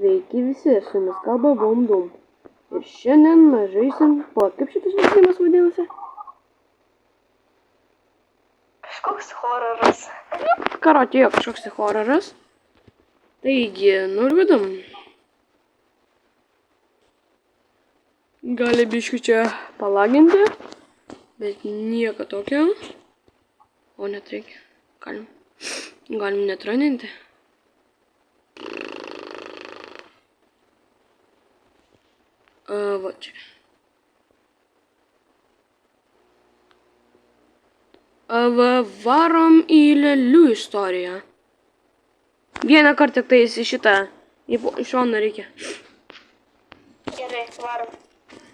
Sveiki visi, su jumis kalba Vomdum. Ir šiandien mes žaisim... Kaip šitas žaidimas vadinasi? Kažkoks hororas. Karotėjo kažkoks tai hororas. Taigi, nuliūdam. Gali biškiu čia palaginti, bet nieko tokio. O net reikia. Galim net raninti. Va čia. Varom į lėlių istoriją. Vieną kartą tik tais į šitą, į šoną reikia. Gerai, varom.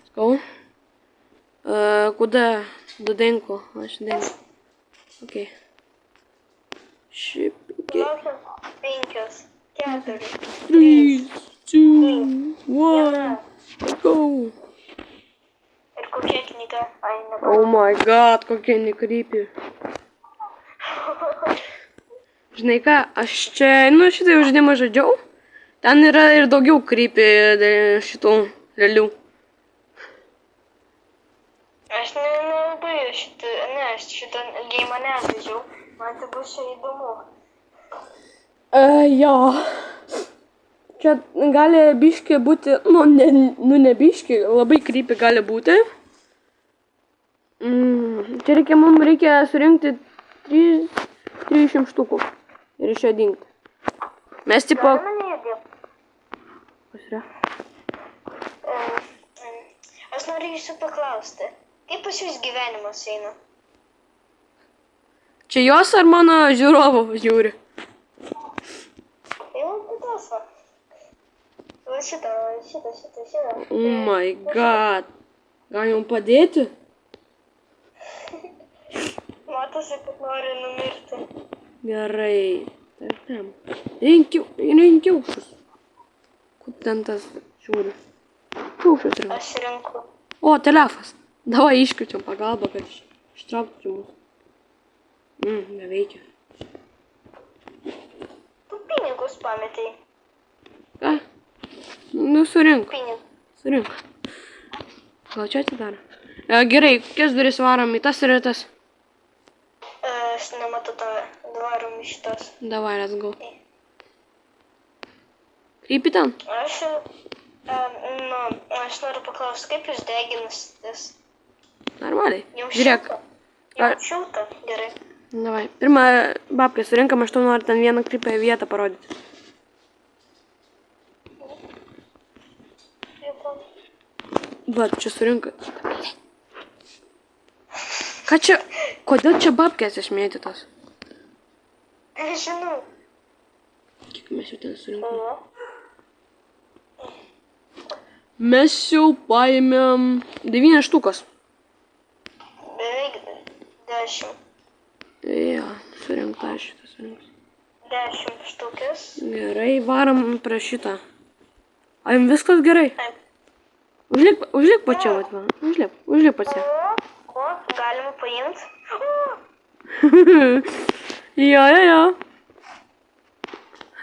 Skau. Куда? Доденько. Аж денько. Окей. Шипки. 5, 4, 3, 2, 1. Let's go. Ir kokia knyga? Ai, Oh my god, kokie nekrypi. Žinai ką, aš čia, šitą žaidimą žaidžiau. Ten yra ir daugiau krypi šitų lėlių. Aš nelabai šitą geimą nežaidžiau. Man tai bus čia įdomu. Jo. Čia gali biški būti, ne biški, labai krypi gali būti. Čia mums reikia surinkti 300 štukų ir iš čia dingti. Mes tipo... Galima neįdėti? Kas yra? Aš noriu jūsų paklausti. Kaip pas jūs gyvenimas eina? Čia jos ar mano žiūrovų žiūri? Jau kitos va. Va šitą. Oh my god. Gal jums padėti? Matosi, kad nori numirti. Gerai. Rinkiaušus. Kur ten tas žiūri? Kiaušus rinkiau. Aš renku. O, telefas. Davai iškričiam pagalbą, kad ištrauktų mus. Neveikia. Tu pinigus pametei. Ką? Surink. Pinigus. Surink. Gal čia atidaro? Gerai, kokias duris varom į tas ir į tas? Aš nematau tave. Varom iš šitos. Davai, let's go. Krypi ten? Aš noriu paklausti, kaip jūs deginusitės? Normaliai. Jau Žiūrėk. Jau šilta? Gerai. Davai. Pirmą babkę surinkam, aš tau noriu ten vieną krypę vietą parodyti. Va, čia surinka. Ką čia? Kodėl čia babkės išmėtytos? Žinau. Kiek mes jau ten surinkam? Mes jau paėmėm 9 štukas. Beveik 10. Jo, surinkta šitą surinks. 10 štukės. Gerai, varom prie šitą. A, jums viskas gerai? Taip. Užlik pačia, vat, va. Užlik pačia. O, galima paimti. Jo.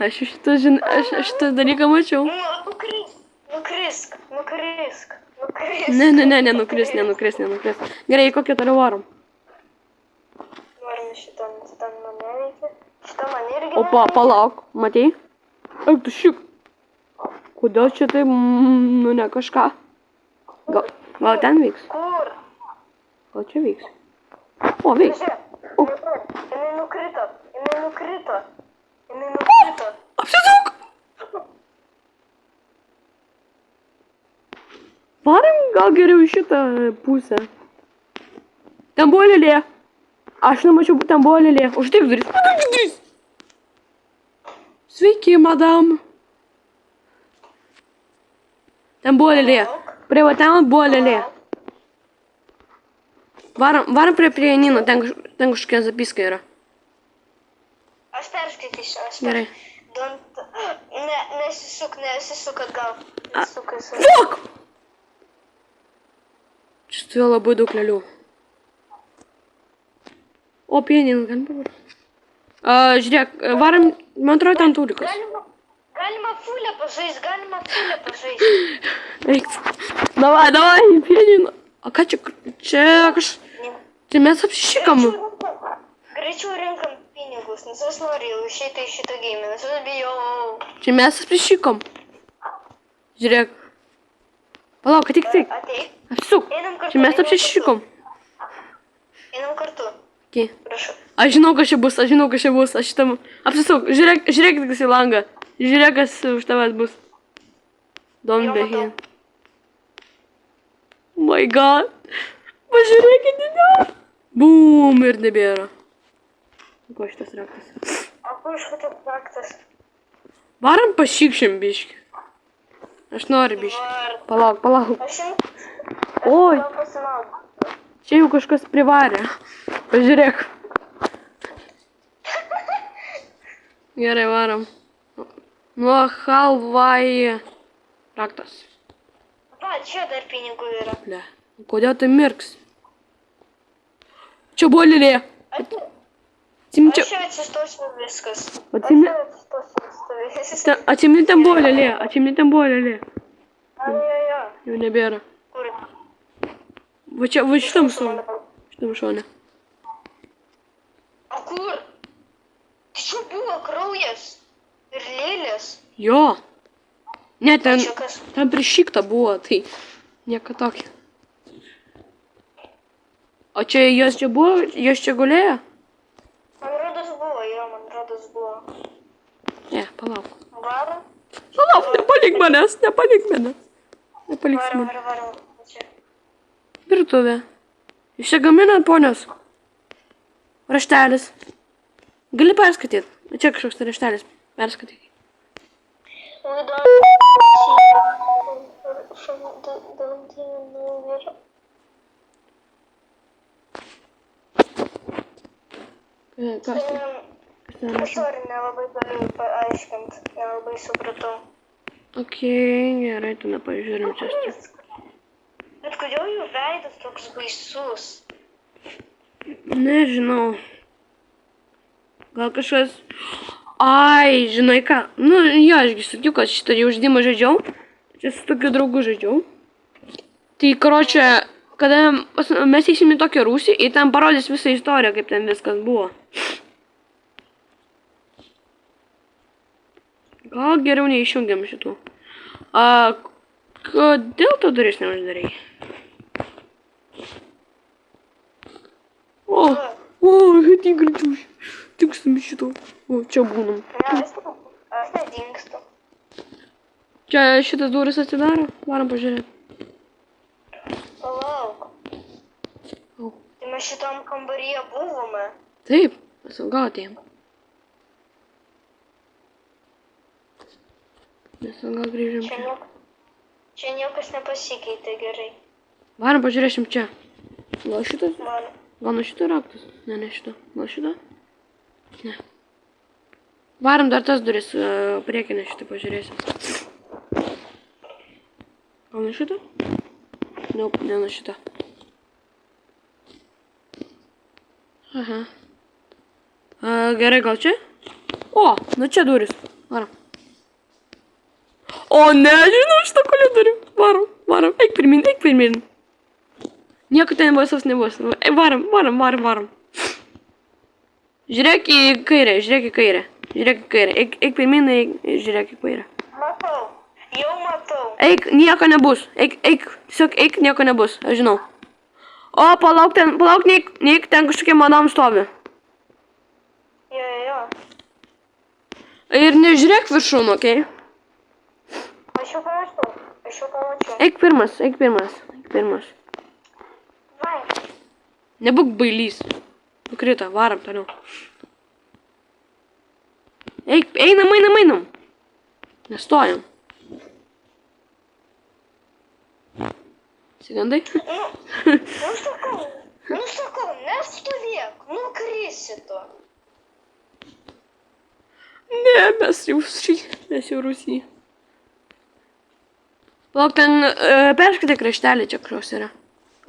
Aš šitą dalyką mačiau. Nukrisk. Nenukris. Gerai, kokią toliau varom? Norim šitą, nes ten man neveikia. Šitą man irgi Opa, palauk, matei? Eik tu šik. Kodėl čia taip, ne kažką? Gal ten vyks? Kur? Gal čia vyks? O, vyks. Žiūrėk, jinai nukrito. Apsisuk! Varam gal geriau į šitą pusę. Ten buvo lėlė. Aš nemačiau, ten buvo lėlė. Užtik duris. Sveiki, madam. Ten buvo lėlė. Prie va ten buvo lėlė. Varam prie pianino, ten kažkokia zapiska yra. Aš perskaitysiu. Gerai. Nesisuk atgal. Fuck! Čia stovėjo labai daug lėlių. O, pianinas, galim pavarti. Žiūrėk, varam, man atrodo, ten tulikas. Galima fulę pažaist, galima fulę pažaist. Eik. Davai, pienino. O ką čia Čia mes apsišikam. Greičiau rinkam pinigus, nes aš noriu jau išeiti iš šito gėjimą, nes aš bijau. Čia mes apsišikam. Žiūrėk. Palauk, tik. Ateik. Apsisuk. Einam kartu. Čia mes apsišikam. Einam kartu. Okay. Prašau. Aš žinau, kas čia bus, aš šitam... Apsisuk, žiūrėk, kas į langą. Žiūrėk, kas už tavęs bus. Don't be here. Oh my god. Pažiūrėkit į tą. Bum, ir nebėra. Ko šitas raktas? O kur šitas raktas? Varam pašykšim biškį. Aš noriu biškį. Palauk. Aš Oi, jau pasimaudu. čia jau kažkas privarė. Pažiūrėk. Gerai, varam. Nuo Halvai. Raktas. Va, čia dar pinigų yra. Ble. Kodėl tai mirks? Čia buvo lėlė. Aš Čia... čia atsistosiu viskas. Atsimni- Aš čia atsistosiu viskas. Atsimni, ten buvo lėlė. Jo. Jau nebėra. Kur? Va čia, va šitam šone. O kur? Tai čia buvo kraujas ir lėlės. Jo. Ne, ten Čia kas? prišykta buvo, tai nieko tokio. O čia jos čia buvo, jos čia gulėjo? Man rodos buvo. Ne, palauk. Varom? Palauk, nepalik manęs. Varom. Čia. Virtuvė. Jūs čia gaminat, ponios? Raštelis. Gali perskaityti. Čia kažkoks tai raštelis. Perskaityk. Kas tai rašo? Sorry, nelabai galiu paaiškinti, nelabai supratau. Okei, gerai, tu nepažiūrim čia. Bet kodėl jų veidas toks baisus? Nežinau. Gal kažkas... Ai, žinai ką? Nu, jo, ašgi sakiau, kad šitą jau žaidimą žaidžiau. Čia su tokiu draugu žaidžiau. Tai, karočią, kada mes eisim į tokią rūsį, ir ten parodys visą istoriją, kaip ten viskas buvo. Gal geriau neišjungiam šitų. Kodėl tu duris neuždarai? Tik greičiau. Tikstam šito. O, čia būnam. Aš nedingstu. Čia šitas duris atsidaro. Varam pažiūrėti. Palauk. Tai mes šitam kambaryje buvome. Taip, mes gal atėjom. Mes gal grįžom čia. Čia niekas nepasikeitė gerai. Varam pažiūrėsim čia. Gal šitas? Man. Gal nuo šito raktas? Ne šito. Gal šito? Ne. Varam dar tas duris priekinę šitą pažiūrėsim. Gal nuo šito? Ne nuo šito. Aha. Gerai, gal čia? O, nu čia duris. Varam. O, ne, žinau šitą koridorių. Varam. Eik pirmin. Nieko ten baisaus nebus. Varam. Žiūrėk į kairę. Eik pirmin, žiūrėk į kairę. Matau. Jau matau. Eik, nieko nebus. Eik. Tiesiog eik, nieko nebus. Aš žinau. O, palauk, neik, ten kažkokia madam stovi. Jo. Ir nežiūrėk viršūn, okei? Aš jau pamačiau. Eik pirmas. Vai. Nebūk bailys. Nukrito, varam toliau. Eik, einam. Nestojam. Sigandai? Nu sakau, nestovėk, nukrisi tu. Ne, mes jau Rusijai. Palauk, ten perskaitai kraštelį čia kažkoks yra.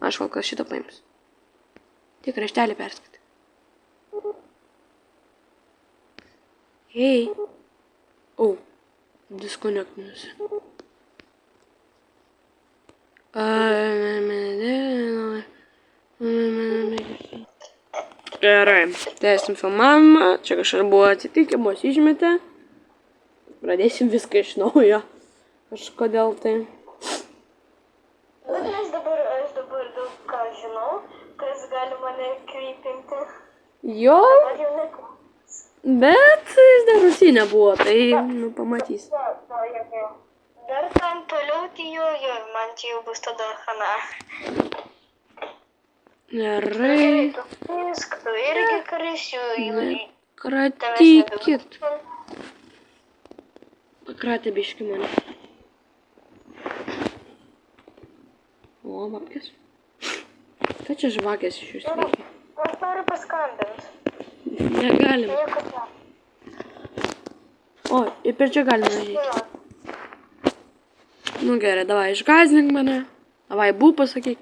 Aš kol kas šitą paims. Tik kraštelį perskaitai. Hei. O, Disconnectinusi. Gerai, tęsim filmavimą. Čia kažkas buvo atsitikę, mus išmetė. Pradėsim viską iš naujo. Kažkodėl tai. Bet aš dabar daug ką žinau, kas gali mane krypinti. Jo, Ar jau ne? bet jis dar rutinė buvo, tai nu pamatys. Dar ten toliau, tai jo, man čia jau bus tada hana. Gerai. Tu irgi karis jų. Kratykit. Pakratė biški mane. O, babkės. Ką čia žvakės iš jūsų veikia? Aš noriu paskambinti. Negalim. Nieko ne. O, ir per čia galima žaisti. Nu gerai, davai, išgąsdink mane. Davai, bū pasakyk.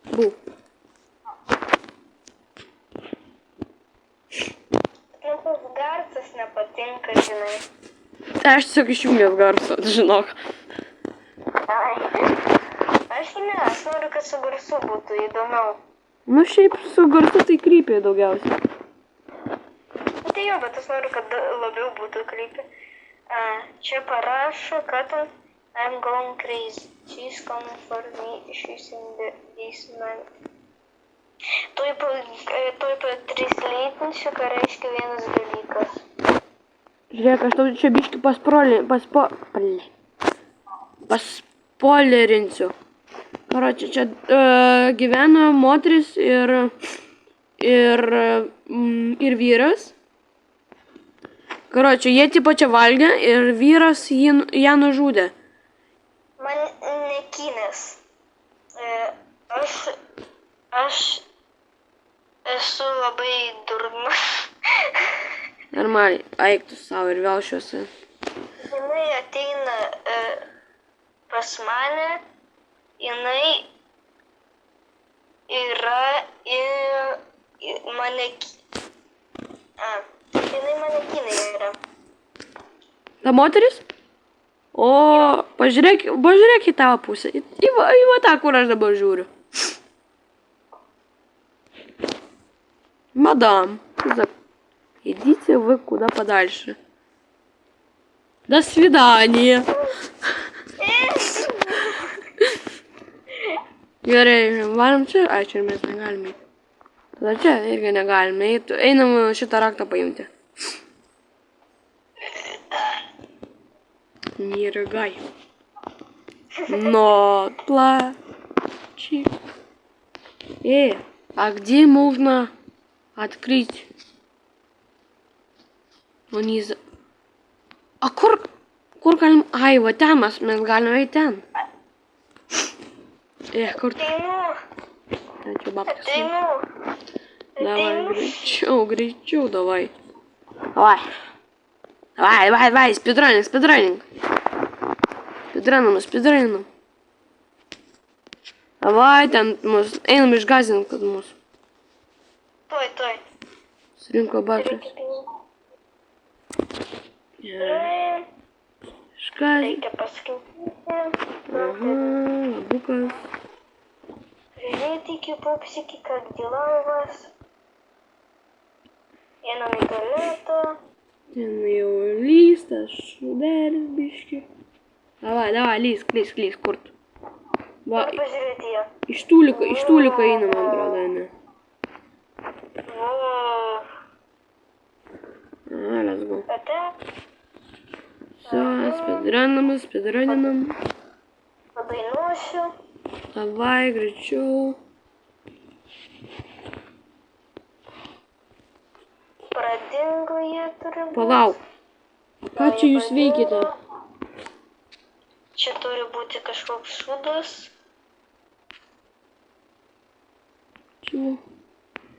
Bū. Nu, tas garsas nepatinka, žinai. Aš tiesiog išjungęs garsą, žinok. Ai. Aš noriu, kad su garsu būtų įdomiau. Nu šiaip su garsu tai krypė daugiausiai. Tai jo, bet aš noriu, kad labiau būtų krypė. Čia parašo, kad I'm going crazy. She's coming for me. She's in the basement. Tuoj po 3 leitnsiu, ką reiškia vienas dalykas. Žiūrėk, aš tau čia biški paspolerinsiu. Karoči, čia gyvena moteris ir vyras. Karoči, jie tipo čia valgė ir vyras ją nužudė. Man nekinės. Aš esu labai durnas. Normaliai, eik tu savo ir vėl šiuose. Jinai ateina pas mane, jinai yra jinai manekinė yra. Ta moteris? O, pažiūrėk į tavo pusę. Į va tą, kur aš dabar žiūriu. Мадам, идите вы куда подальше. До свидания. Gerai, varom čia? Ai, čia mes negalime. Tada čia irgi negalime. Einam šitą raktą paimti. Не рыгай. Но плачи. А где можно открыть? Ну не за... А kur galim... Ai, va ten mes galime eiti ten. Kur... Ten čia babkas. Давай, гречу, давай. Давай, спидранинг. Спидранинam. Давай, ten mus, einam išgąsdint, kad mus. Tuoj. Surinko babkas. Gerai. Išgąsdint. Reikia paskaityti. Ага, лабуkas. Приветики, пупсики, как дела у вас? Einam į tualetą. Ten jau lystas, šudelis biški. Давай, lys, kur tu? Va, Noriu pažiūrėti ją. iš tūlika eina, man atrodo, ne. Let's go. Ate? Все, спидранинam. Padainuosiu. Давай, greičiau. Pradingo jie turi būti. Palauk. Ką čia jūs veikite? Čia turi būti kažkoks šūdas. Čia.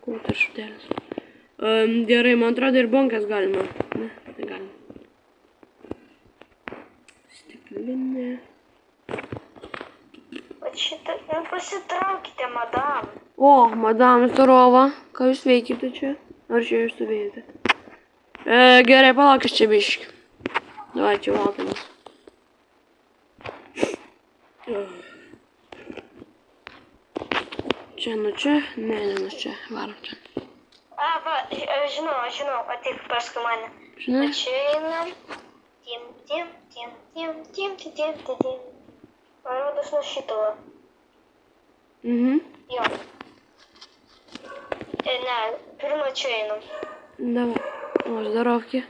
Kur tas šudelis? Gerai, man atrodo ir bonkas galima. Ne, negalima. Stiklinė. O šitą, pasitraukite, madam. O, madam, здорово. Ką jūs veikite čia? Ar čia jūs stovėjote? Gerai, palauk aš čia biškį. Давайте valgomės. Čia, nu čia, ne, čia, varom čia. Va, žinau, ateik paskui mane. Žinai? Čia einam. Tim. Man rodos nuo šito. Jo. Ne, pirmą čia einam. Давай. О, здоровки.